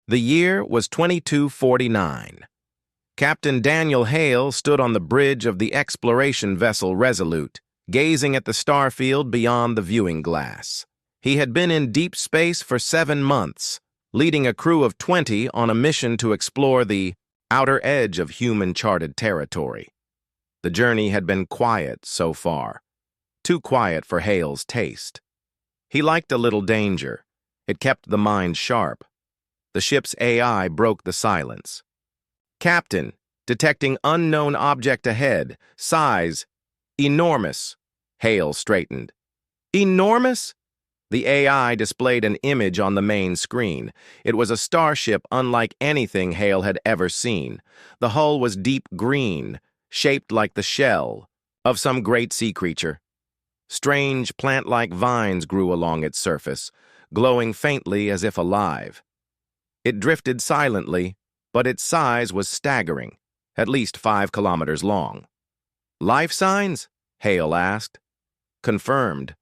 The year was 2249. Captain Daniel Hale stood on the bridge of the exploration vessel Resolute, gazing at the starfield beyond the viewing glass. He had been in deep space for 7 months, leading a crew of 20 on a mission to explore the outer edge of human-charted territory. The journey had been quiet so far, too quiet for Hale's taste. He liked a little danger. It kept the mind sharp. The ship's AI broke the silence. "Captain, detecting unknown object ahead. Size, enormous." Hale straightened. "Enormous?" The AI displayed an image on the main screen. It was a starship unlike anything Hale had ever seen. The hull was deep green, shaped like the shell of some great sea creature. Strange plant-like vines grew along its surface, glowing faintly as if alive. It drifted silently, but its size was staggering, at least 5 kilometers long. "Life signs?" Hale asked. "Confirmed.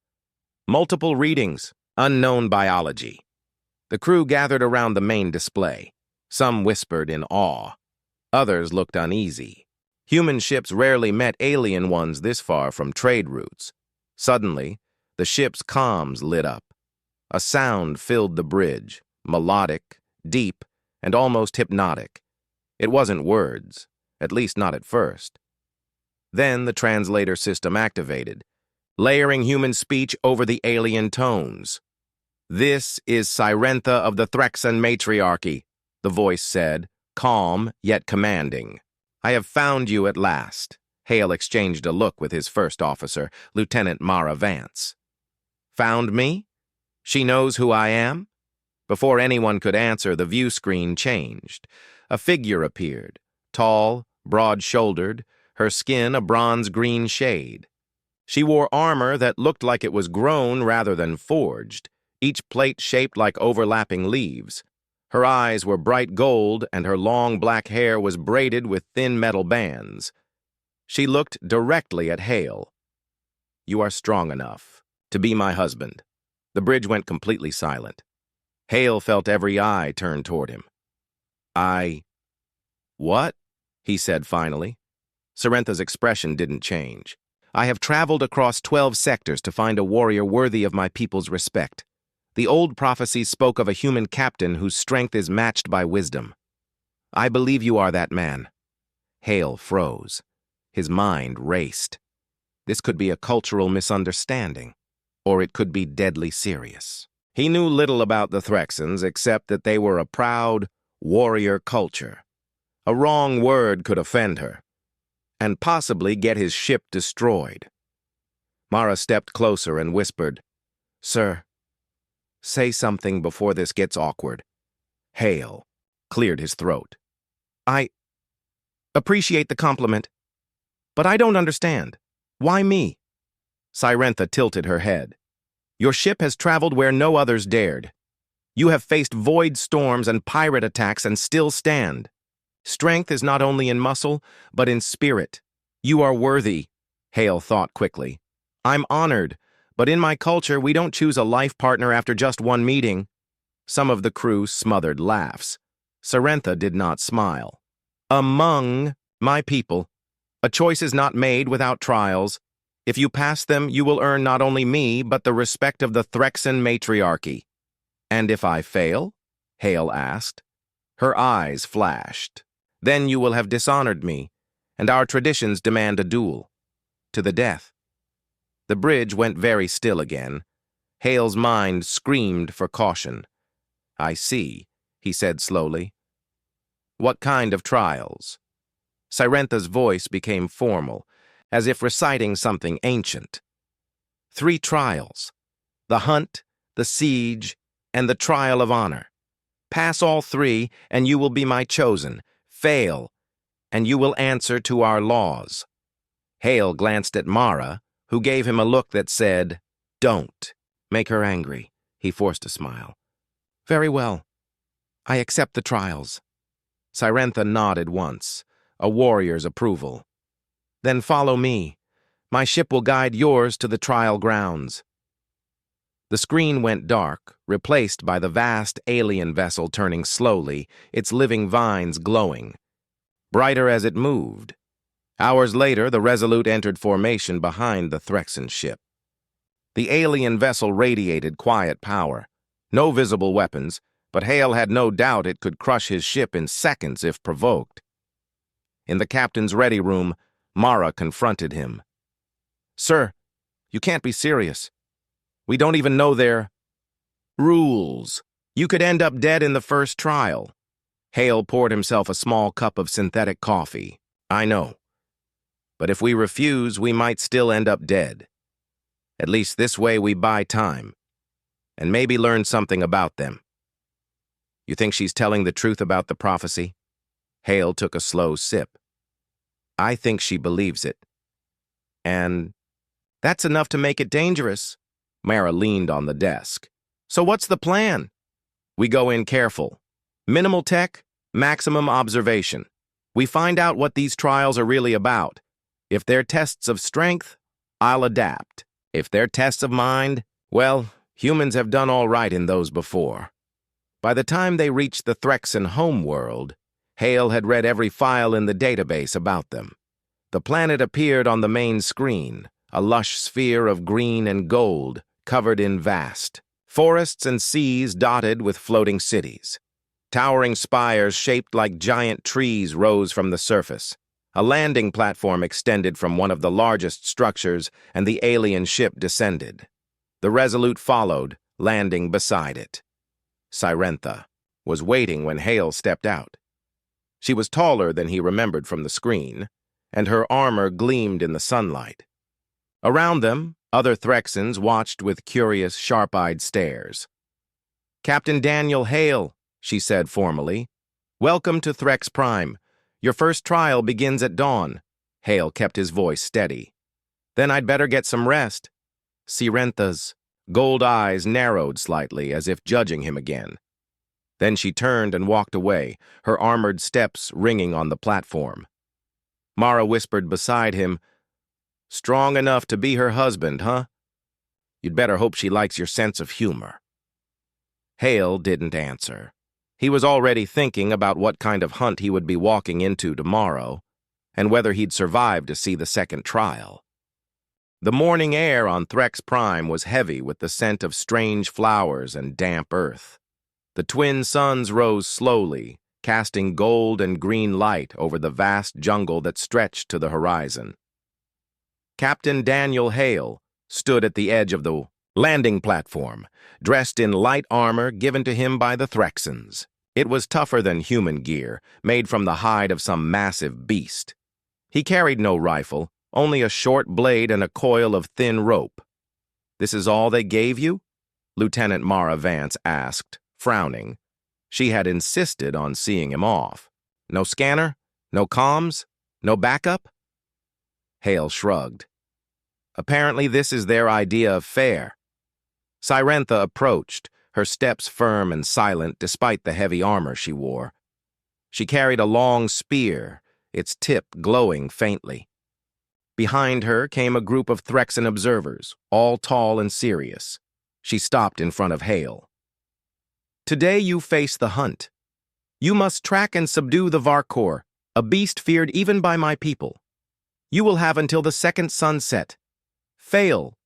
Multiple readings, unknown biology." The crew gathered around the main display. Some whispered in awe. Others looked uneasy. Human ships rarely met alien ones this far from trade routes. Suddenly, the ship's comms lit up. A sound filled the bridge, melodic, deep, and almost hypnotic. It wasn't words, at least not at first. Then the translator system activated, layering human speech over the alien tones. "This is Sirentha of the Threxan Matriarchy," the voice said, calm yet commanding. "I have found you at last." Hale exchanged a look with his first officer, Lieutenant Mara Vance. "Found me? She knows who I am?" Before anyone could answer, the view screen changed. A figure appeared, tall, broad-shouldered, her skin a bronze-green shade. She wore armor that looked like it was grown rather than forged, each plate shaped like overlapping leaves. Her eyes were bright gold, and her long black hair was braided with thin metal bands. She looked directly at Hale. "You are strong enough to be my husband." The bridge went completely silent. Hale felt every eye turn toward him. What?" he said finally. Sirentha's expression didn't change. "I have traveled across 12 sectors to find a warrior worthy of my people's respect. The old prophecies spoke of a human captain whose strength is matched by wisdom. I believe you are that man." Hale froze. His mind raced. This could be a cultural misunderstanding, or it could be deadly serious. He knew little about the Threxans except that they were a proud, warrior culture. A wrong word could offend her, and possibly get his ship destroyed. Mara stepped closer and whispered, "Sir, say something before this gets awkward." Hale cleared his throat. "I appreciate the compliment, but I don't understand. Why me?" Sirentha tilted her head. "Your ship has traveled where no others dared. You have faced void storms and pirate attacks and still stand. Strength is not only in muscle, but in spirit. You are worthy." Hale thought quickly. "I'm honored, but in my culture we don't choose a life partner after just one meeting." Some of the crew smothered laughs. Sirentha did not smile. "Among my people, a choice is not made without trials. If you pass them, you will earn not only me, but the respect of the Threxan Matriarchy." "And if I fail?" Hale asked. Her eyes flashed. "Then you will have dishonored me, and our traditions demand a duel. To the death." The bridge went very still again. Hale's mind screamed for caution. "I see," he said slowly. "What kind of trials?" Sirentha's voice became formal, as if reciting something ancient. "3 trials. The hunt, the siege, and the trial of honor. Pass all 3, and you will be my chosen. Fail, and you will answer to our laws." Hale glanced at Mara, who gave him a look that said, "Don't make her angry." He forced a smile. "Very well. I accept the trials." Sirentha nodded once, a warrior's approval. "Then follow me. My ship will guide yours to the trial grounds." The screen went dark, replaced by the vast alien vessel turning slowly, its living vines glowing, brighter as it moved. Hours later, the Resolute entered formation behind the Threxan ship. The alien vessel radiated quiet power. No visible weapons, but Hale had no doubt it could crush his ship in seconds if provoked. In the captain's ready room, Mara confronted him. "Sir, you can't be serious. We don't even know their rules. You could end up dead in the first trial." Hale poured himself a small cup of synthetic coffee. "I know. But if we refuse, we might still end up dead. At least this way we buy time, and maybe learn something about them." "You think she's telling the truth about the prophecy?" Hale took a slow sip. "I think she believes it. And that's enough to make it dangerous." Mara leaned on the desk. "So what's the plan?" "We go in careful. Minimal tech, maximum observation. We find out what these trials are really about. If they're tests of strength, I'll adapt. If they're tests of mind, well, humans have done all right in those before." By the time they reached the Threxan homeworld, Hale had read every file in the database about them. The planet appeared on the main screen, a lush sphere of green and gold, covered in vast forests and seas dotted with floating cities. Towering spires shaped like giant trees rose from the surface. A landing platform extended from one of the largest structures, and the alien ship descended. The Resolute followed, landing beside it. Sirentha was waiting when Hale stepped out. She was taller than he remembered from the screen, and her armor gleamed in the sunlight. Around them, other Threxans watched with curious, sharp-eyed stares. "Captain Daniel Hale," she said formally. "Welcome to Threx Prime. Your first trial begins at dawn." Hale kept his voice steady. "Then I'd better get some rest." Sirentha's gold eyes narrowed slightly, as if judging him again. Then she turned and walked away, her armored steps ringing on the platform. Mara whispered beside him, "Strong enough to be her husband, huh? You'd better hope she likes your sense of humor." Hale didn't answer. He was already thinking about what kind of hunt he would be walking into tomorrow, and whether he'd survive to see the second trial. The morning air on Threx Prime was heavy with the scent of strange flowers and damp earth. The twin suns rose slowly, casting gold and green light over the vast jungle that stretched to the horizon. Captain Daniel Hale stood at the edge of the landing platform, dressed in light armor given to him by the Threxans. It was tougher than human gear, made from the hide of some massive beast. He carried no rifle, only a short blade and a coil of thin rope. "This is all they gave you?" Lieutenant Mara Vance asked, frowning. She had insisted on seeing him off. "No scanner? No comms? No backup?" Hale shrugged. "Apparently this is their idea of fair." Sirentha approached, her steps firm and silent despite the heavy armor she wore. She carried a long spear, its tip glowing faintly. Behind her came a group of Threxan observers, all tall and serious. She stopped in front of Hale. "Today you face the hunt. You must track and subdue the Varkor, a beast feared even by my people. You will have until the second sunset. Fail,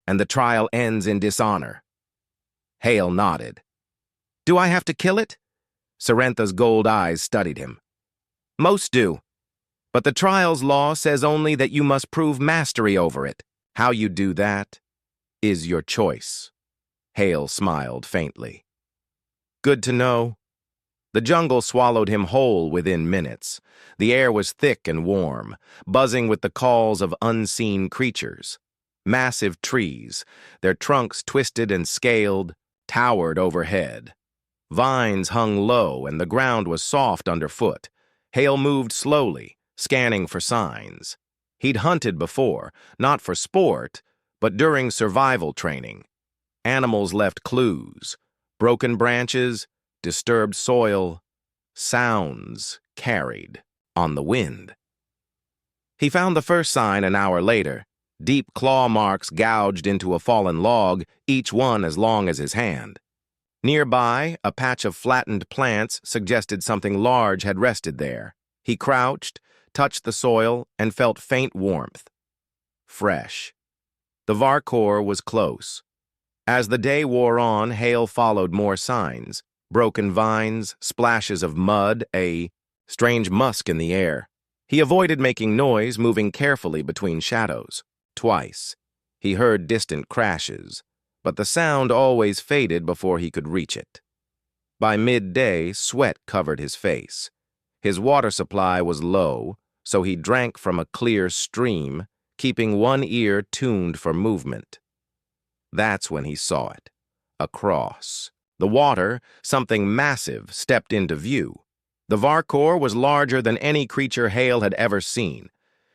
and the trial ends in dishonor." Hale nodded. "Do I have to kill it?" Sirentha's gold eyes studied him. "Most do. But the trial's law says only that you must prove mastery over it. How you do that is your choice." Hale smiled faintly. "Good to know." The jungle swallowed him whole within minutes. The air was thick and warm, buzzing with the calls of unseen creatures. Massive trees, their trunks twisted and scaled, towered overhead. Vines hung low and the ground was soft underfoot. Hale moved slowly, scanning for signs. He'd hunted before, not for sport, but during survival training. Animals left clues: broken branches, disturbed soil, sounds carried on the wind. He found the first sign an hour later, Deep claw marks gouged into a fallen log, each one as long as his hand. Nearby, a patch of flattened plants suggested something large had rested there. He crouched, touched the soil, and felt faint warmth. Fresh. The Varkor was close. As the day wore on, Hale followed more signs. Broken vines, splashes of mud, a strange musk in the air. He avoided making noise, moving carefully between shadows. Twice. He heard distant crashes, but the sound always faded before he could reach it. By midday, sweat covered his face. His water supply was low, so he drank from a clear stream, keeping one ear tuned for movement. That's when he saw it. Across the water, something massive stepped into view. The Varkor was larger than any creature Hale had ever seen.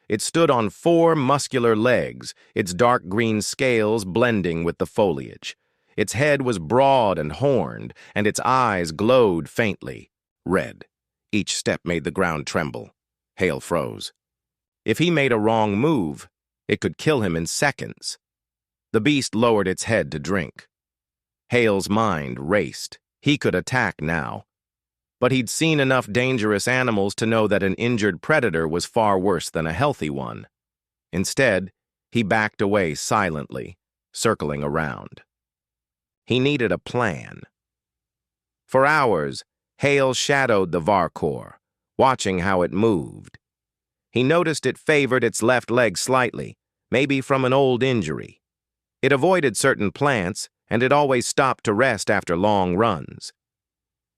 It stood on 4 muscular legs, its dark green scales blending with the foliage. Its head was broad and horned, and its eyes glowed faintly, red. Each step made the ground tremble. Hale froze. If he made a wrong move, it could kill him in seconds. The beast lowered its head to drink. Hale's mind raced. He could attack now. But he'd seen enough dangerous animals to know that an injured predator was far worse than a healthy one. Instead, he backed away silently, circling around. He needed a plan. For hours, Hale shadowed the Varkor, watching how it moved. He noticed it favored its left leg slightly, maybe from an old injury. It avoided certain plants, and it always stopped to rest after long runs.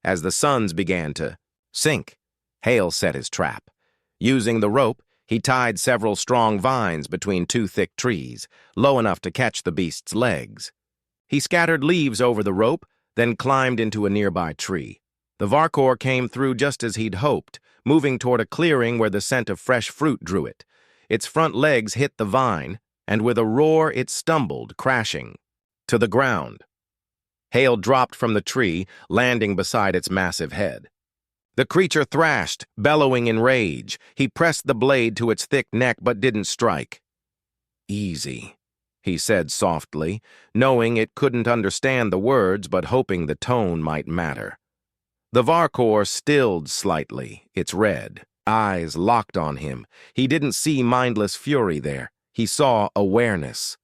As the suns began to sink, Hale set his trap. Using the rope, he tied several strong vines between 2 thick trees, low enough to catch the beast's legs. He scattered leaves over the rope, then climbed into a nearby tree. The Varkor came through just as he'd hoped, moving toward a clearing where the scent of fresh fruit drew it. Its front legs hit the vine, and with a roar it stumbled, crashing to the ground. Hale dropped from the tree, landing beside its massive head. The creature thrashed, bellowing in rage. He pressed the blade to its thick neck but didn't strike. "Easy," he said softly, knowing it couldn't understand the words but hoping the tone might matter. The Varkor stilled slightly, its red eyes locked on him. He didn't see mindless fury there. He saw awareness.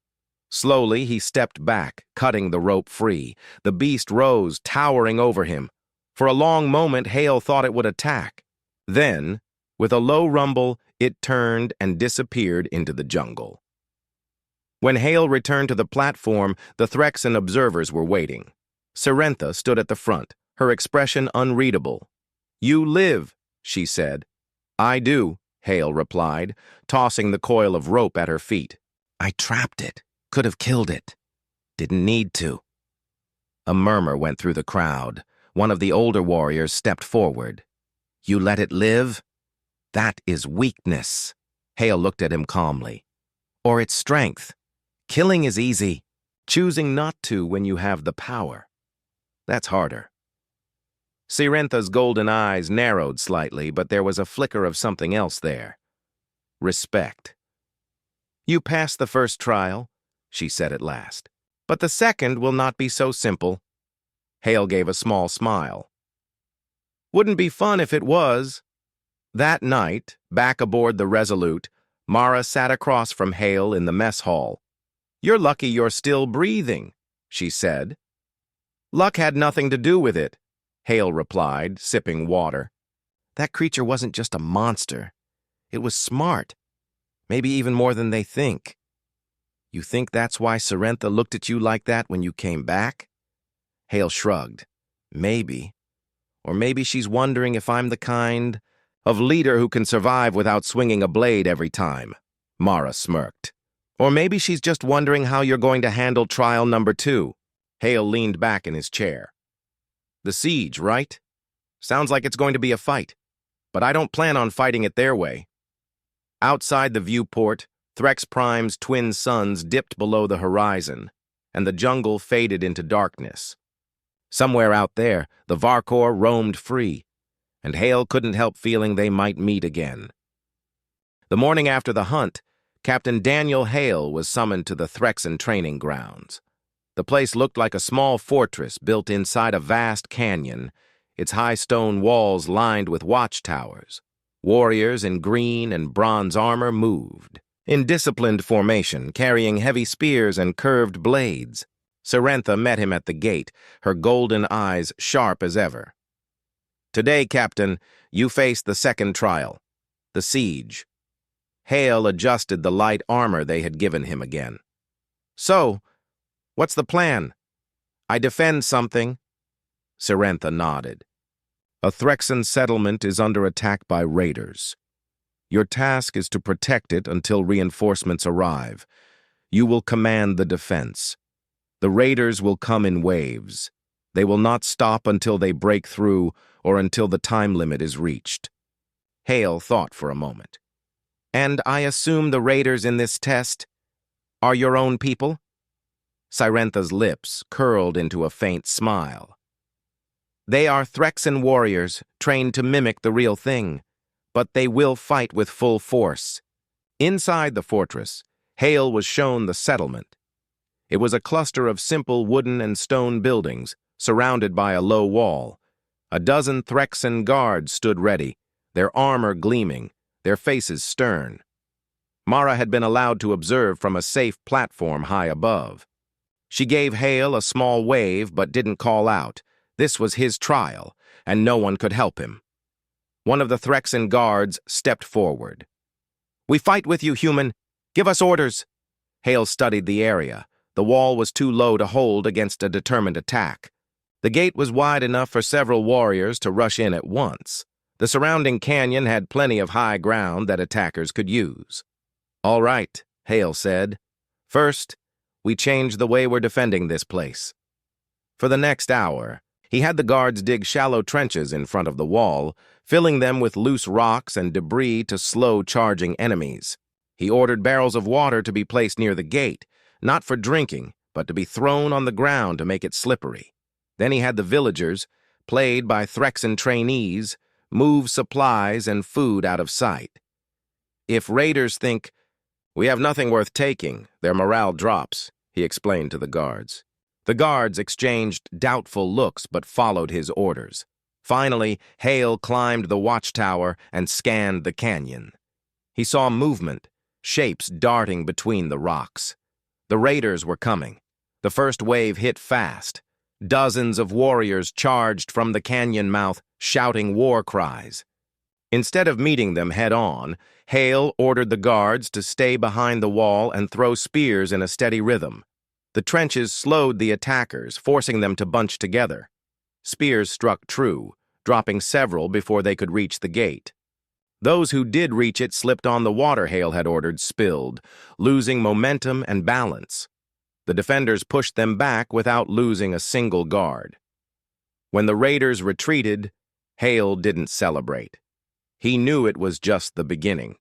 Slowly, he stepped back, cutting the rope free. The beast rose, towering over him. For a long moment, Hale thought it would attack. Then, with a low rumble, it turned and disappeared into the jungle. When Hale returned to the platform, the Threxan observers were waiting. Sirentha stood at the front, her expression unreadable. "You live," she said. "I do," Hale replied, tossing the coil of rope at her feet. "I trapped it. Could have killed it. Didn't need to." A murmur went through the crowd. One of the older warriors stepped forward. "You let it live? That is weakness." Hale looked at him calmly. "Or it's strength. Killing is easy. Choosing not to when you have the power. That's harder." Sirentha's golden eyes narrowed slightly, but there was a flicker of something else there. Respect. "You passed the first trial," she said at last. "But the second will not be so simple." Hale gave a small smile. "Wouldn't be fun if it was." That night, back aboard the Resolute, Mara sat across from Hale in the mess hall. "You're lucky you're still breathing," she said. "Luck had nothing to do with it," Hale replied, sipping water. "That creature wasn't just a monster. It was smart. Maybe even more than they think." "You think that's why Sirentha looked at you like that when you came back?" Hale shrugged. "Maybe. Or maybe she's wondering if I'm the kind of leader who can survive without swinging a blade every time." Mara smirked. "Or maybe she's just wondering how you're going to handle trial number 2. Hale leaned back in his chair. "The siege, right? Sounds like it's going to be a fight. But I don't plan on fighting it their way." Outside the viewport, Threx Prime's twin suns dipped below the horizon, and the jungle faded into darkness. Somewhere out there, the Varkor roamed free, and Hale couldn't help feeling they might meet again. The morning after the hunt, Captain Daniel Hale was summoned to the Threxan training grounds. The place looked like a small fortress built inside a vast canyon, its high stone walls lined with watchtowers. Warriors in green and bronze armor moved, in disciplined formation, carrying heavy spears and curved blades. Sirentha met him at the gate, her golden eyes sharp as ever. "Today, Captain, you face the second trial, the siege." Hale adjusted the light armor they had given him again. "So, what's the plan?" "I defend something." Sirentha nodded. "A Threxan settlement is under attack by raiders. Your task is to protect it until reinforcements arrive. You will command the defense. The raiders will come in waves. They will not stop until they break through or until the time limit is reached." Hale thought for a moment. "And I assume the raiders in this test are your own people?" Sirentha's lips curled into a faint smile. "They are Threxan warriors trained to mimic the real thing, but they will fight with full force." Inside the fortress, Hale was shown the settlement. It was a cluster of simple wooden and stone buildings, surrounded by a low wall. A dozen Threxan guards stood ready, their armor gleaming, their faces stern. Mara had been allowed to observe from a safe platform high above. She gave Hale a small wave but didn't call out. This was his trial, and no one could help him. One of the Threxan guards stepped forward. "We fight with you, human. Give us orders." Hale studied the area. The wall was too low to hold against a determined attack. The gate was wide enough for several warriors to rush in at once. The surrounding canyon had plenty of high ground that attackers could use. "All right," Hale said. "First, we change the way we're defending this place." For the next hour, he had the guards dig shallow trenches in front of the wall, filling them with loose rocks and debris to slow charging enemies. He ordered barrels of water to be placed near the gate, not for drinking, but to be thrown on the ground to make it slippery. Then he had the villagers, played by Threxan trainees, move supplies and food out of sight. "If raiders think we have nothing worth taking, their morale drops," he explained to the guards. The guards exchanged doubtful looks but followed his orders. Finally, Hale climbed the watchtower and scanned the canyon. He saw movement, shapes darting between the rocks. The raiders were coming. The first wave hit fast. Dozens of warriors charged from the canyon mouth, shouting war cries. Instead of meeting them head-on, Hale ordered the guards to stay behind the wall and throw spears in a steady rhythm. The trenches slowed the attackers, forcing them to bunch together. Spears struck true, dropping several before they could reach the gate. Those who did reach it slipped on the water Hale had ordered spilled, losing momentum and balance. The defenders pushed them back without losing a single guard. When the raiders retreated, Hale didn't celebrate. He knew it was just the beginning.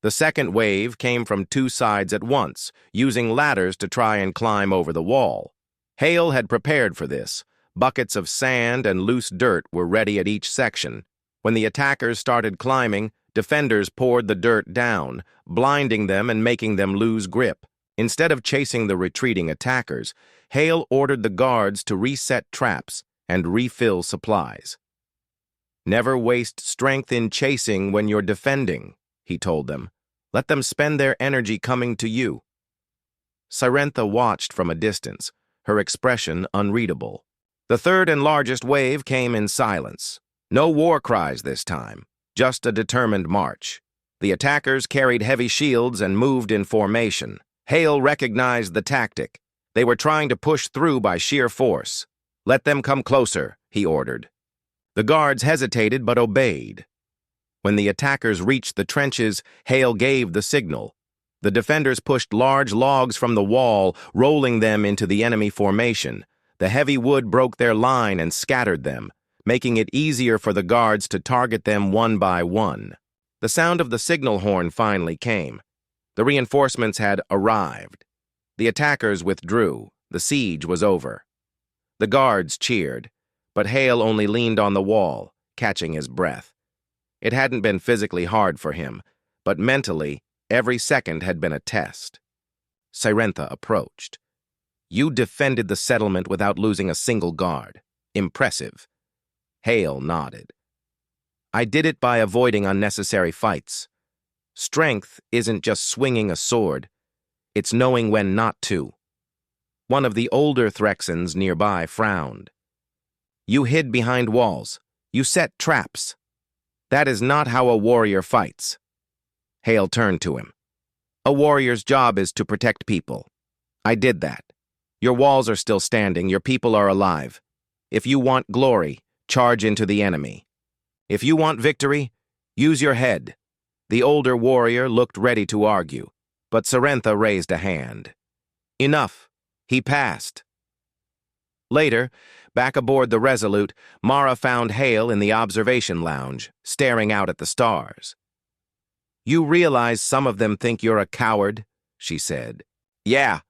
The second wave came from two sides at once, using ladders to try and climb over the wall. Hale had prepared for this. Buckets of sand and loose dirt were ready at each section. When the attackers started climbing, defenders poured the dirt down, blinding them and making them lose grip. Instead of chasing the retreating attackers, Hale ordered the guards to reset traps and refill supplies. "Never waste strength in chasing when you're defending," he told them. "Let them spend their energy coming to you." Sirentha watched from a distance, her expression unreadable. The third and largest wave came in silence. No war cries this time, just a determined march. The attackers carried heavy shields and moved in formation. Hale recognized the tactic. They were trying to push through by sheer force. "Let them come closer," he ordered. The guards hesitated but obeyed. When the attackers reached the trenches, Hale gave the signal. The defenders pushed large logs from the wall, rolling them into the enemy formation. The heavy wood broke their line and scattered them, making it easier for the guards to target them one by one. The sound of the signal horn finally came. The reinforcements had arrived. The attackers withdrew. The siege was over. The guards cheered, but Hale only leaned on the wall, catching his breath. It hadn't been physically hard for him, but mentally, Every second had been a test. Sirentha approached. You defended the settlement without losing a single guard. Impressive. Hale nodded. I did it by avoiding unnecessary fights. Strength isn't just swinging a sword. It's knowing when not to. One of the older Threxans nearby frowned. You hid behind walls. You set traps. That is not how a warrior fights. Hale turned to him. A warrior's job is to protect people. I did that. Your walls are still standing. Your people are alive. If you want glory, charge into the enemy. If you want victory, use your head. The older warrior looked ready to argue, but Sirentha raised a hand. Enough. He passed. Later, back aboard the Resolute, Mara found Hale in the observation lounge, staring out at the stars. You realize some of them think you're a coward, she said. Yeah,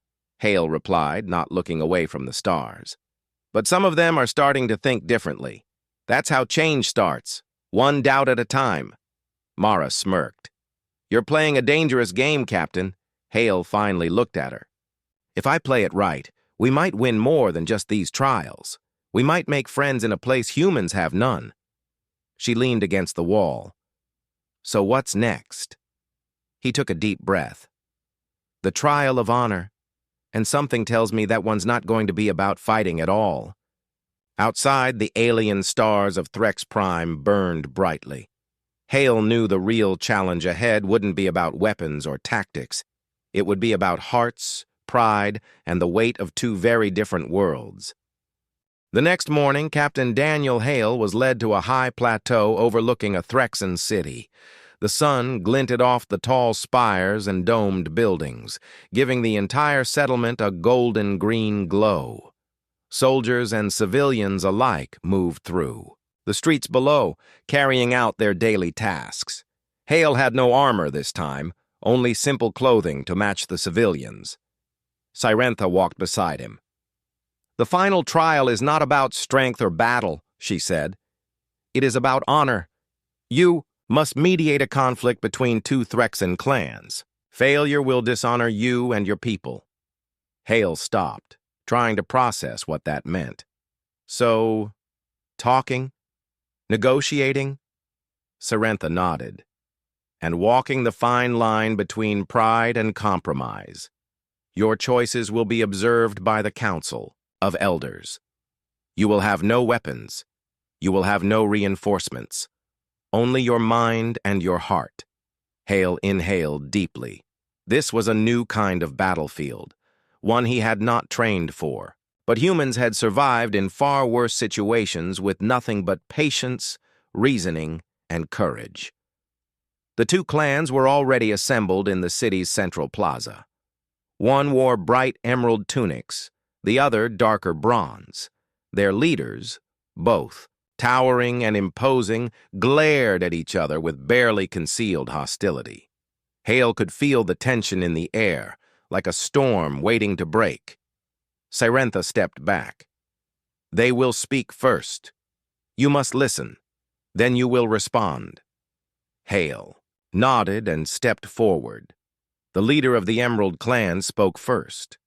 Hale replied, not looking away from the stars. But some of them are starting to think differently. That's how change starts, one doubt at a time. Mara smirked. You're playing a dangerous game, Captain. Hale finally looked at her. If I play it right, we might win more than just these trials. We might make friends in a place humans have none. She leaned against the wall. So what's next? He took a deep breath. The trial of honor. And something tells me that one's not going to be about fighting at all. Outside, the alien stars of Threx Prime burned brightly. Hale knew the real challenge ahead wouldn't be about weapons or tactics. It would be about hearts, pride, and the weight of two very different worlds. The next morning, Captain Daniel Hale was led to a high plateau overlooking a Threxan city. The sun glinted off the tall spires and domed buildings, giving the entire settlement a golden-green glow. Soldiers and civilians alike moved through the streets below, carrying out their daily tasks. Hale had no armor this time, only simple clothing to match the civilians. Sirentha walked beside him. The final trial is not about strength or battle, she said. It is about honor. You must mediate a conflict between two Threxan clans. Failure will dishonor you and your people. Hale stopped, trying to process what that meant. So, talking? Negotiating? Sirentha nodded. And walking the fine line between pride and compromise. Your choices will be observed by the Council of Elders. You will have no weapons. You will have no reinforcements. Only your mind and your heart. Hale inhaled deeply. This was a new kind of battlefield, one he had not trained for. But humans had survived in far worse situations with nothing but patience, reasoning, and courage. The two clans were already assembled in the city's central plaza. One wore bright emerald tunics, the other darker bronze. Their leaders, both, towering and imposing, glared at each other with barely concealed hostility. Hale could feel the tension in the air, like a storm waiting to break. Sirentha stepped back. They will speak first. You must listen. Then you will respond. Hale nodded and stepped forward. The leader of the Emerald clan spoke first.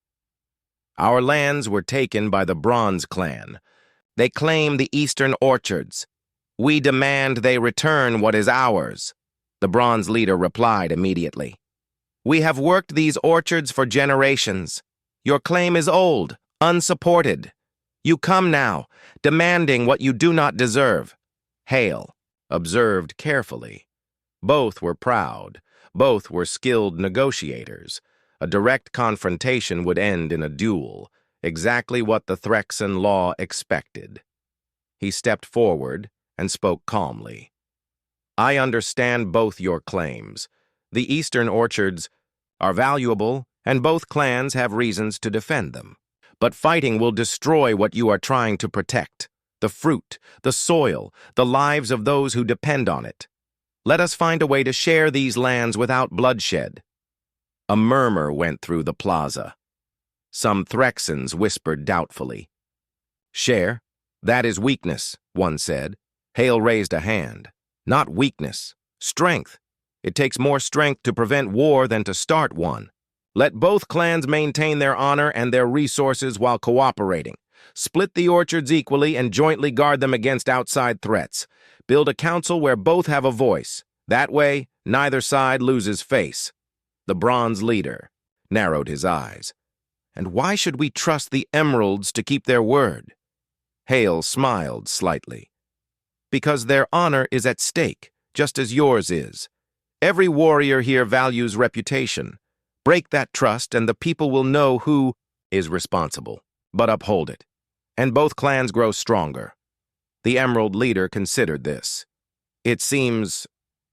Our lands were taken by the Bronze clan. They claim the eastern orchards. We demand they return what is ours. The Bronze leader replied immediately. We have worked these orchards for generations. Your claim is old, unsupported. You come now, demanding what you do not deserve. Hale observed carefully. Both were proud. Both were skilled negotiators. A direct confrontation would end in a duel, exactly what the Threxan law expected. He stepped forward and spoke calmly. I understand both your claims. The eastern orchards are valuable, and both clans have reasons to defend them. But fighting will destroy what you are trying to protect: the fruit, the soil, the lives of those who depend on it. Let us find a way to share these lands without bloodshed. A murmur went through the plaza. Some Threxans whispered doubtfully. Share? That is weakness, one said. Hale raised a hand. Not weakness, strength. It takes more strength to prevent war than to start one. Let both clans maintain their honor and their resources while cooperating. Split the orchards equally and jointly guard them against outside threats. Build a council where both have a voice. That way, neither side loses face. The bronze leader narrowed his eyes. And why should we trust the emeralds to keep their word? Hale smiled slightly. Because their honor is at stake, just as yours is. Every warrior here values reputation. Break that trust and the people will know who is responsible, but uphold it. And both clans grow stronger. The Emerald leader considered this. It seems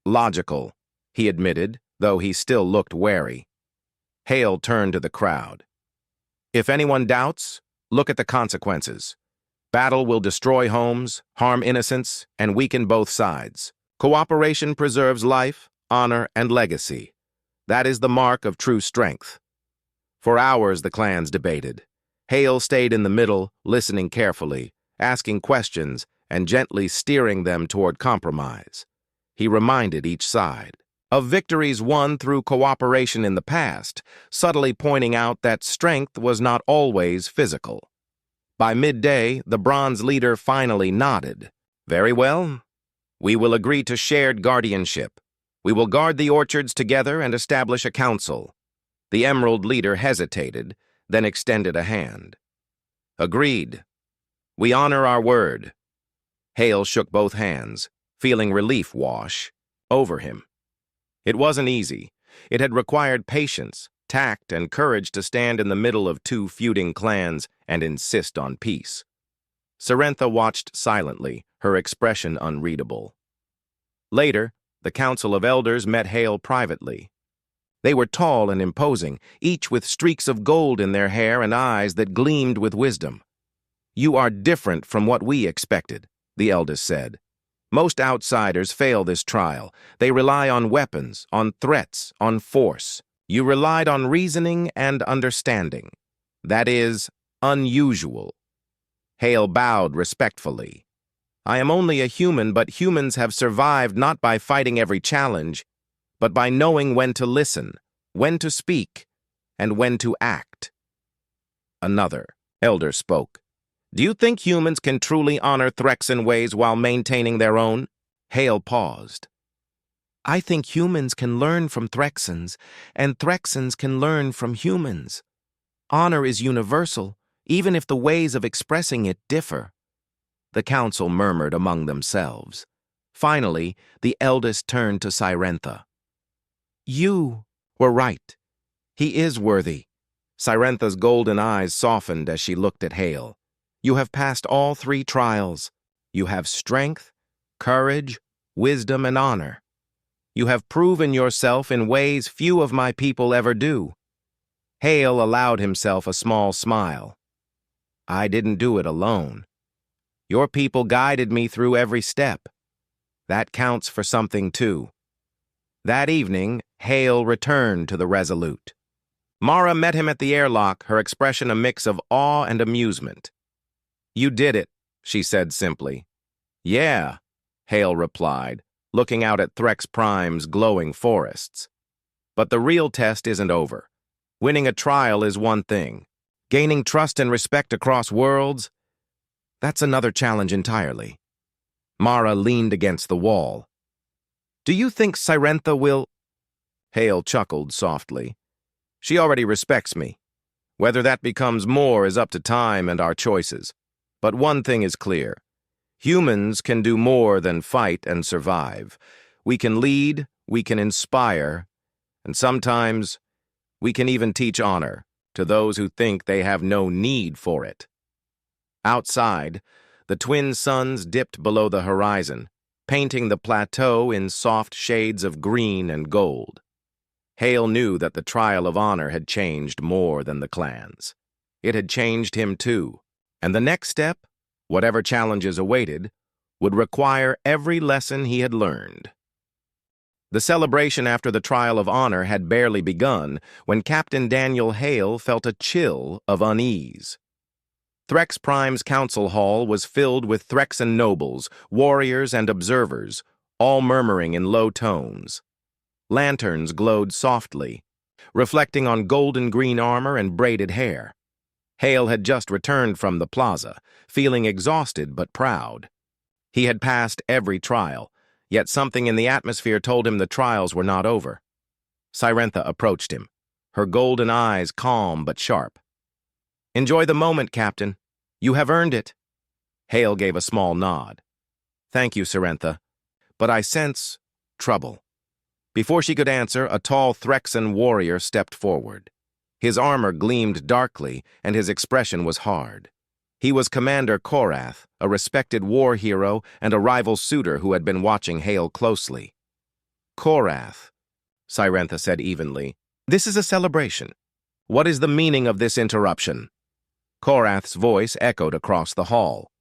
logical, he admitted, though he still looked wary. Hale turned to the crowd. If anyone doubts, look at the consequences. Battle will destroy homes, harm innocents, and weaken both sides. Cooperation preserves life, honor, and legacy. That is the mark of true strength. For hours the clans debated. Hale stayed in the middle, listening carefully, asking questions, and gently steering them toward compromise. He reminded each side of victories won through cooperation in the past, subtly pointing out that strength was not always physical. By midday, the bronze leader finally nodded. Very well. We will agree to shared guardianship. We will guard the orchards together and establish a council. The Emerald leader hesitated, then extended a hand. Agreed. We honor our word. Hale shook both hands, feeling relief wash over him. It wasn't easy. It had required patience, tact, and courage to stand in the middle of two feuding clans and insist on peace. Scifi watched silently, her expression unreadable. Later, the Council of Elders met Hale privately. They were tall and imposing, each with streaks of gold in their hair and eyes that gleamed with wisdom. You are different from what we expected, the eldest said. Most outsiders fail this trial. They rely on weapons, on threats, on force. You relied on reasoning and understanding. That is unusual. Hale bowed respectfully. I am only a human, but humans have survived not by fighting every challenge, but by knowing when to listen, when to speak, and when to act. Another elder spoke. Do you think humans can truly honor Threxan ways while maintaining their own? Hale paused. I think humans can learn from Threxans, and Threxans can learn from humans. Honor is universal, even if the ways of expressing it differ. The council murmured among themselves. Finally, the eldest turned to Scifi. You were right. He is worthy. Scifi's golden eyes softened as she looked at Hale. You have passed all three trials. You have strength, courage, wisdom, and honor. You have proven yourself in ways few of my people ever do. Hale allowed himself a small smile. I didn't do it alone. Your people guided me through every step. That counts for something too. That evening, Hale returned to the Resolute. Mara met him at the airlock, her expression a mix of awe and amusement. You did it, she said simply. Yeah, Hale replied, looking out at Threx Prime's glowing forests. But the real test isn't over. Winning a trial is one thing. Gaining trust and respect across worlds, that's another challenge entirely. Mara leaned against the wall. Do you think Scifi will... Hale chuckled softly. She already respects me. Whether that becomes more is up to time and our choices. But one thing is clear. Humans can do more than fight and survive. We can lead, we can inspire, and sometimes we can even teach honor to those who think they have no need for it. Outside, the twin suns dipped below the horizon, painting the plateau in soft shades of green and gold. Hale knew that the trial of honor had changed more than the clans. It had changed him too, and the next step, whatever challenges awaited, would require every lesson he had learned. The celebration after the trial of honor had barely begun when Captain Daniel Hale felt a chill of unease. Threx Prime's council hall was filled with Threxan nobles, warriors, and observers, all murmuring in low tones. Lanterns glowed softly, reflecting on golden green armor and braided hair. Hale had just returned from the plaza, feeling exhausted but proud. He had passed every trial, yet something in the atmosphere told him the trials were not over. Sirentha approached him, her golden eyes calm but sharp. "Enjoy the moment, Captain. You have earned it." Hale gave a small nod. "Thank you, Sirentha, but I sense trouble." Before she could answer, a tall Threxan warrior stepped forward. His armor gleamed darkly, and his expression was hard. He was Commander Korath, a respected war hero and a rival suitor who had been watching Hale closely. "Korath," Sirentha said evenly, "this is a celebration. What is the meaning of this interruption?" Korath's voice echoed across the hall.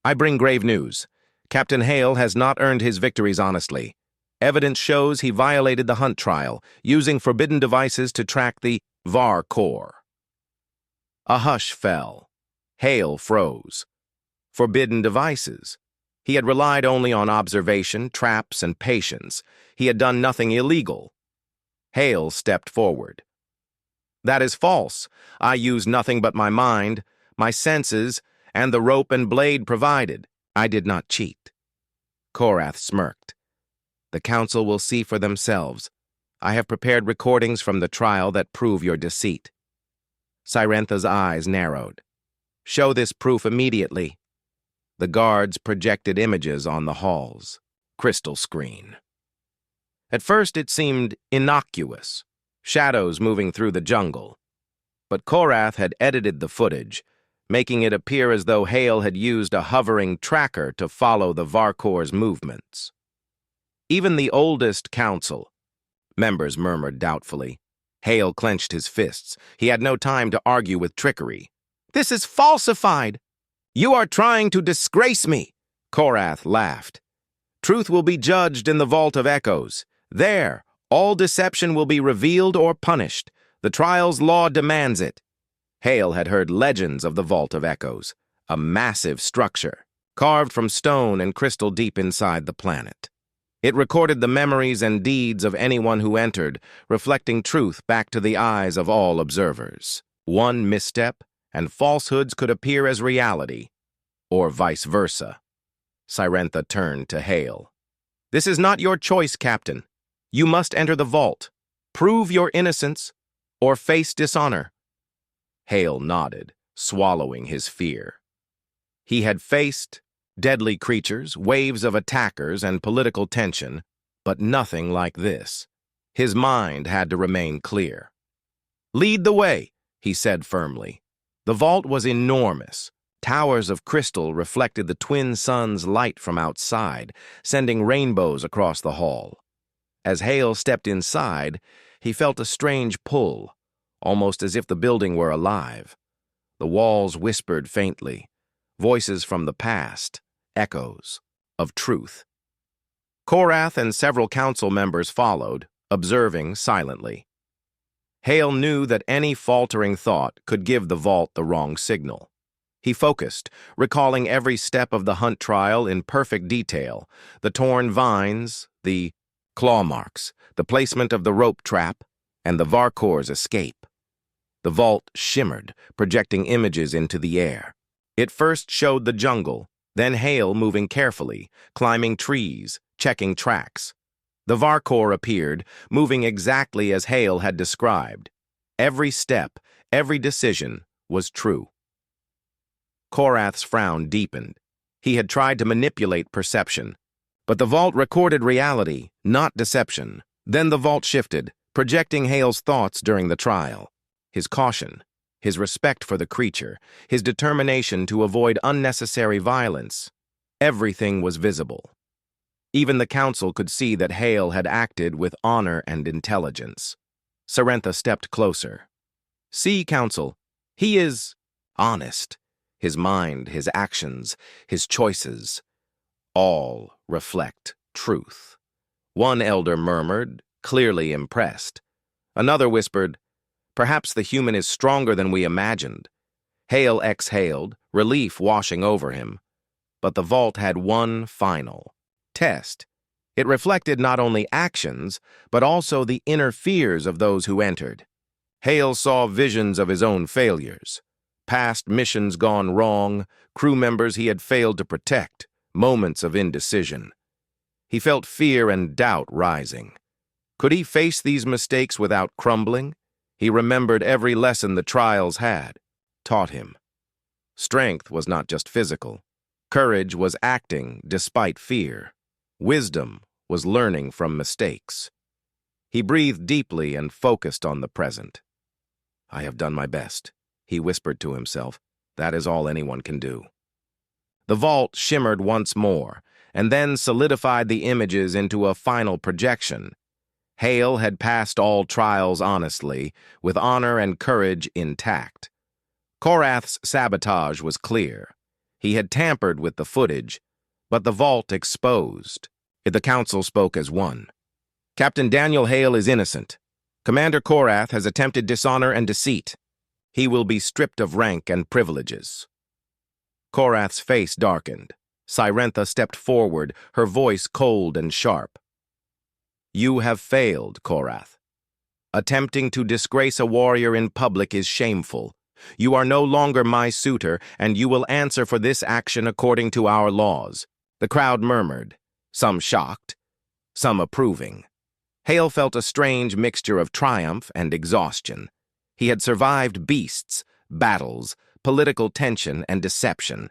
"I bring grave news. Captain Hale has not earned his victories honestly. Evidence shows he violated the hunt trial, using forbidden devices to track the VAR Corps." A hush fell. Hale froze. Forbidden devices. He had relied only on observation, traps, and patience. He had done nothing illegal. Hale stepped forward. "That is false. I used nothing but my mind, my senses, and the rope and blade provided. I did not cheat." Korath smirked. "The council will see for themselves. I have prepared recordings from the trial that prove your deceit." Sirentha's eyes narrowed. "Show this proof immediately." The guards projected images on the hall's crystal screen. At first it seemed innocuous, shadows moving through the jungle. But Korath had edited the footage, making it appear as though Hale had used a hovering tracker to follow the Varkor's movements. Even the oldest council, members murmured doubtfully. Hale clenched his fists. He had no time to argue with trickery. "This is falsified! You are trying to disgrace me!" Korath laughed. "Truth will be judged in the Vault of Echoes. There, all deception will be revealed or punished. The trial's law demands it." Hale had heard legends of the Vault of Echoes, a massive structure, carved from stone and crystal deep inside the planet. It recorded the memories and deeds of anyone who entered, reflecting truth back to the eyes of all observers. One misstep, and falsehoods could appear as reality, or vice versa. Sirentha turned to Hale. "This is not your choice, Captain. You must enter the vault, prove your innocence, or face dishonor." Hale nodded, swallowing his fear. He had faced deadly creatures, waves of attackers, and political tension, but nothing like this. His mind had to remain clear. "Lead the way," he said firmly. The vault was enormous. Towers of crystal reflected the twin suns' light from outside, sending rainbows across the hall. As Hale stepped inside, he felt a strange pull, almost as if the building were alive. The walls whispered faintly, voices from the past, echoes of truth. Korath and several council members followed, observing silently. Hale knew that any faltering thought could give the vault the wrong signal. He focused, recalling every step of the hunt trial in perfect detail, the torn vines, the claw marks, the placement of the rope trap, and the Varkor's escape. The vault shimmered, projecting images into the air. It first showed the jungle, then Hale moving carefully, climbing trees, checking tracks. The Varkor appeared, moving exactly as Hale had described. Every step, every decision was true. Korath's frown deepened. He had tried to manipulate perception, but the vault recorded reality, not deception. Then the vault shifted, projecting Hale's thoughts during the trial. His caution, his respect for the creature, his determination to avoid unnecessary violence. Everything was visible. Even the council could see that Hale had acted with honor and intelligence. Sirentha stepped closer. "See, council, he is honest. His mind, his actions, his choices, all reflect truth." One elder murmured, clearly impressed. Another whispered, "Perhaps the human is stronger than we imagined." Hale exhaled, relief washing over him. But the vault had one final test. It reflected not only actions, but also the inner fears of those who entered. Hale saw visions of his own failures, past missions gone wrong, crew members he had failed to protect, moments of indecision. He felt fear and doubt rising. Could he face these mistakes without crumbling? He remembered every lesson the trials had taught him. Strength was not just physical. Courage was acting despite fear. Wisdom was learning from mistakes. He breathed deeply and focused on the present. "I have done my best," he whispered to himself. "That is all anyone can do." The vault shimmered once more, and then solidified the images into a final projection. Hale had passed all trials honestly, with honor and courage intact. Korath's sabotage was clear. He had tampered with the footage, but the vault exposed. The council spoke as one. "Captain Daniel Hale is innocent. Commander Korath has attempted dishonor and deceit. He will be stripped of rank and privileges." Korath's face darkened. Cyrentha stepped forward, her voice cold and sharp. "You have failed, Korath. Attempting to disgrace a warrior in public is shameful. You are no longer my suitor, and you will answer for this action according to our laws." The crowd murmured, some shocked, some approving. Hale felt a strange mixture of triumph and exhaustion. He had survived beasts, battles, political tension, and deception.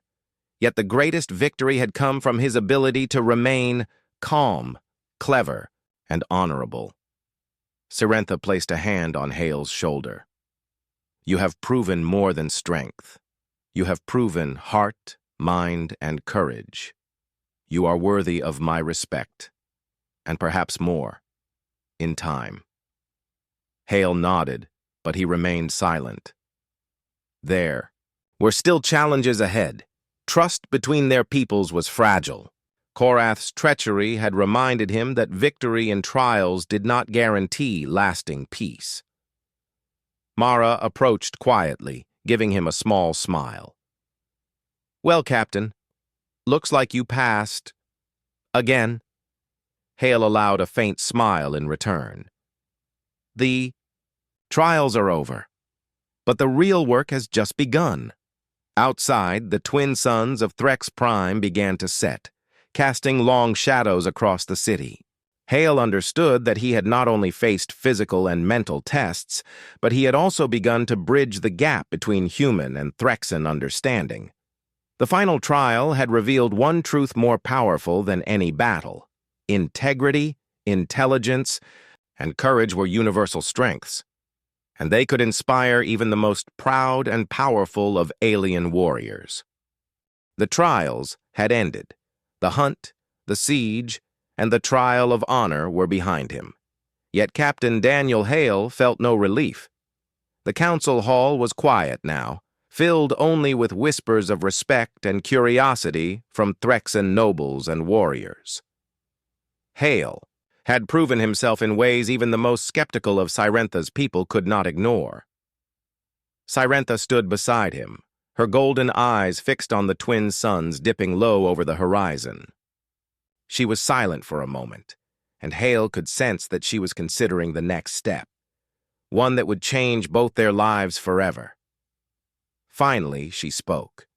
Yet the greatest victory had come from his ability to remain calm, clever, and honorable. Cyrentha placed a hand on Hale's shoulder. "You have proven more than strength. You have proven heart, mind, and courage. You are worthy of my respect, and perhaps more, in time." Hale nodded, but he remained silent. There were still challenges ahead. Trust between their peoples was fragile. Korath's treachery had reminded him that victory in trials did not guarantee lasting peace. Mara approached quietly, giving him a small smile. "Well, Captain, looks like you passed. Again." Hale allowed a faint smile in return. "The trials are over, but the real work has just begun." Outside, the twin suns of Threx Prime began to set, casting long shadows across the city. Hale understood that he had not only faced physical and mental tests, but he had also begun to bridge the gap between human and Threxan understanding. The final trial had revealed one truth more powerful than any battle. Integrity, intelligence, and courage were universal strengths, and they could inspire even the most proud and powerful of alien warriors. The trials had ended. The hunt, the siege, and the trial of honor were behind him. Yet Captain Daniel Hale felt no relief. The council hall was quiet now, filled only with whispers of respect and curiosity from Threxan nobles and warriors. Hale had proven himself in ways even the most skeptical of Cyrentha's people could not ignore. Cyrentha stood beside him, her golden eyes fixed on the twin suns dipping low over the horizon. She was silent for a moment, and Hale could sense that she was considering the next step, one that would change both their lives forever. Finally, she spoke.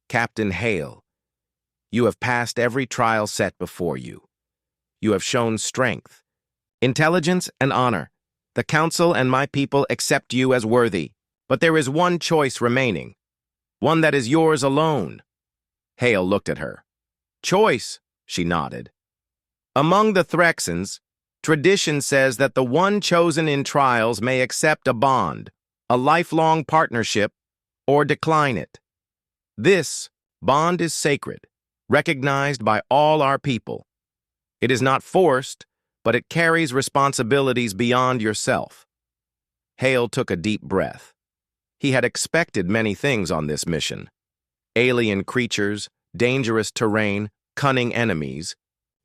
"Captain Hale, you have passed every trial set before you. You have shown strength, intelligence, and honor. The council and my people accept you as worthy. But there is one choice remaining, one that is yours alone." Hale looked at her. "Choice," she nodded. "Among the Threxans, tradition says that the one chosen in trials may accept a bond, a lifelong partnership, or decline it. This bond is sacred, recognized by all our people. It is not forced, but it carries responsibilities beyond yourself." Hale took a deep breath. He had expected many things on this mission. Alien creatures, dangerous terrain, cunning enemies.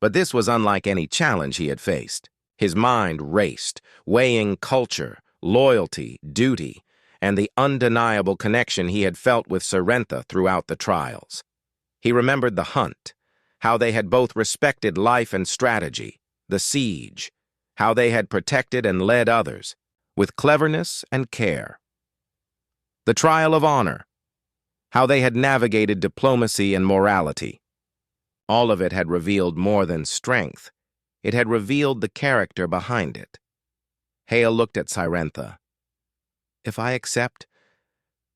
But this was unlike any challenge he had faced. His mind raced, weighing culture, loyalty, duty, and the undeniable connection he had felt with Cyrentha throughout the trials. He remembered the hunt, how they had both respected life and strategy, the siege, how they had protected and led others, with cleverness and care. The trial of honor, how they had navigated diplomacy and morality. All of it had revealed more than strength. It had revealed the character behind it. Hale looked at Cyrentha. If I accept,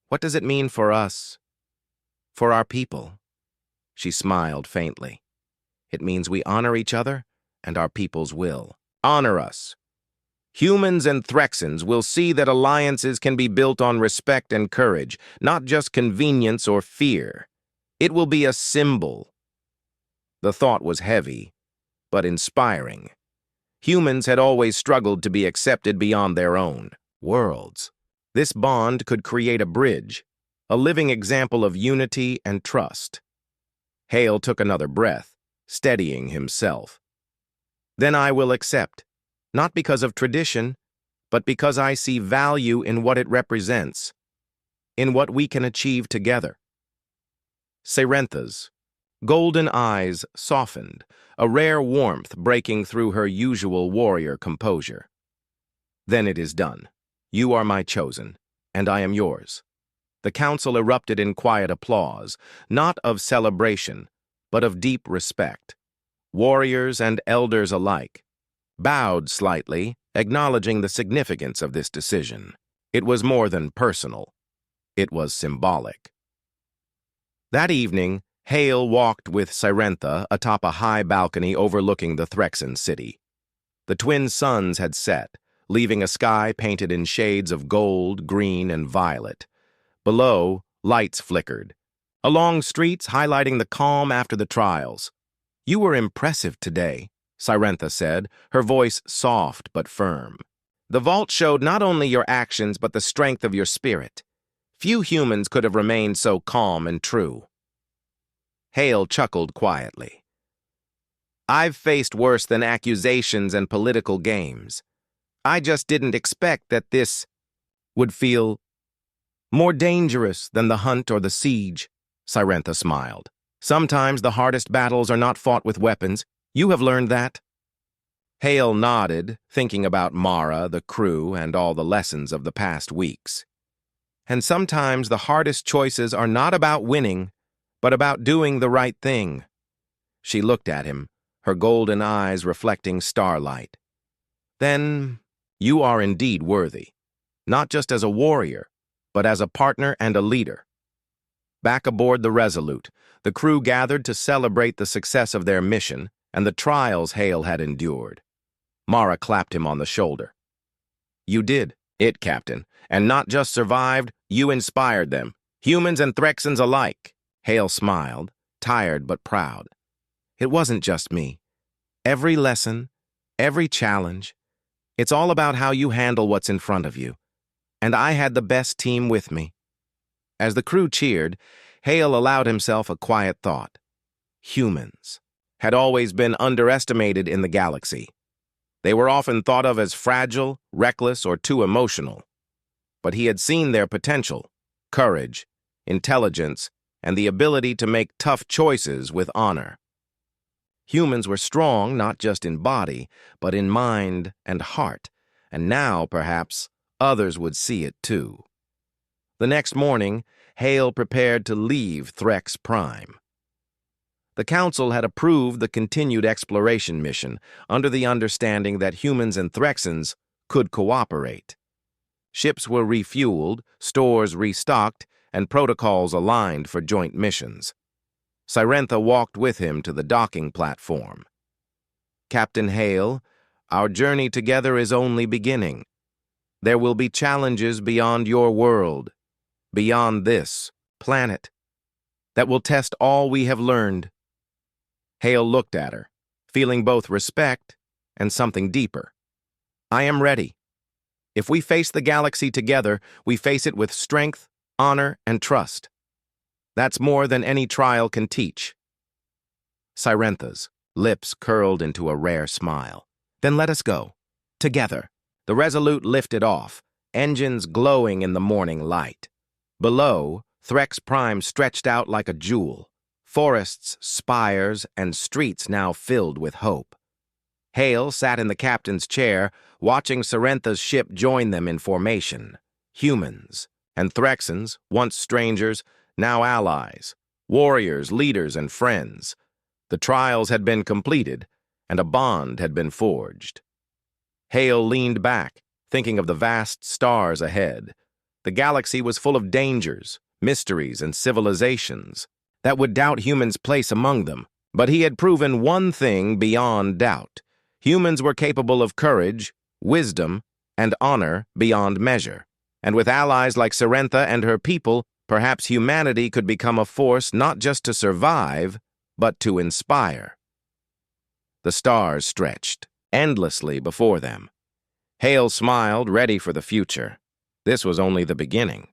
what does it mean for us, for our people? She smiled faintly. It means we honor each other and our peoples will. Honor us. Humans and Threxans will see that alliances can be built on respect and courage, not just convenience or fear. It will be a symbol. The thought was heavy, but inspiring. Humans had always struggled to be accepted beyond their own worlds. This bond could create a bridge, a living example of unity and trust. Hale took another breath, steadying himself. Then I will accept, not because of tradition, but because I see value in what it represents, in what we can achieve together. Cyrentha's golden eyes softened, a rare warmth breaking through her usual warrior composure. Then it is done. You are my chosen, and I am yours. The council erupted in quiet applause, not of celebration, but of deep respect. Warriors and elders alike bowed slightly, acknowledging the significance of this decision. It was more than personal. It was symbolic. That evening, Hale walked with Cyrentha atop a high balcony overlooking the Threxan city. The twin suns had set, leaving a sky painted in shades of gold, green, and violet. Below, lights flickered, along streets highlighting the calm after the trials. You were impressive today, Cyrentha said, her voice soft but firm. The vault showed not only your actions but the strength of your spirit. Few humans could have remained so calm and true. Hale chuckled quietly. I've faced worse than accusations and political games. I just didn't expect that this would feel more dangerous than the hunt or the siege, Cyrentha smiled. Sometimes the hardest battles are not fought with weapons. You have learned that? Hale nodded, thinking about Mara, the crew, and all the lessons of the past weeks. And sometimes the hardest choices are not about winning, but about doing the right thing. She looked at him, her golden eyes reflecting starlight. Then you are indeed worthy, not just as a warrior, but as a partner and a leader. Back aboard the Resolute, the crew gathered to celebrate the success of their mission and the trials Hale had endured. Mara clapped him on the shoulder. You did it, Captain, and not just survived, you inspired them, humans and Threxans alike. Hale smiled, tired but proud. It wasn't just me. Every lesson, every challenge, it's all about how you handle what's in front of you. And I had the best team with me. As the crew cheered, Hale allowed himself a quiet thought. Humans had always been underestimated in the galaxy. They were often thought of as fragile, reckless, or too emotional. But he had seen their potential, courage, intelligence, and the ability to make tough choices with honor. Humans were strong not just in body, but in mind and heart, and now, perhaps, others would see it too. The next morning, Hale prepared to leave Threx Prime. The Council had approved the continued exploration mission under the understanding that humans and Threxans could cooperate. Ships were refueled, stores restocked, and protocols aligned for joint missions. Cyrentha walked with him to the docking platform. Captain Hale, our journey together is only beginning. There will be challenges beyond your world, beyond this planet, that will test all we have learned. Hale looked at her, feeling both respect and something deeper. I am ready. If we face the galaxy together, we face it with strength, honor, and trust. That's more than any trial can teach. Cyrentha's lips curled into a rare smile. Then let us go. Together. The Resolute lifted off, engines glowing in the morning light. Below, Threx Prime stretched out like a jewel, forests, spires, and streets now filled with hope. Hale sat in the captain's chair, watching Sorrentha's ship join them in formation. Humans and Threxans, once strangers, now allies, warriors, leaders, and friends. The trials had been completed, and a bond had been forged. Hale leaned back, thinking of the vast stars ahead. The galaxy was full of dangers, mysteries, and civilizations that would doubt humans' place among them. But he had proven one thing beyond doubt. Humans were capable of courage, wisdom, and honor beyond measure. And with allies like Sorrentha and her people, perhaps humanity could become a force not just to survive, but to inspire. The stars stretched endlessly before them. Hale smiled, ready for the future. This was only the beginning.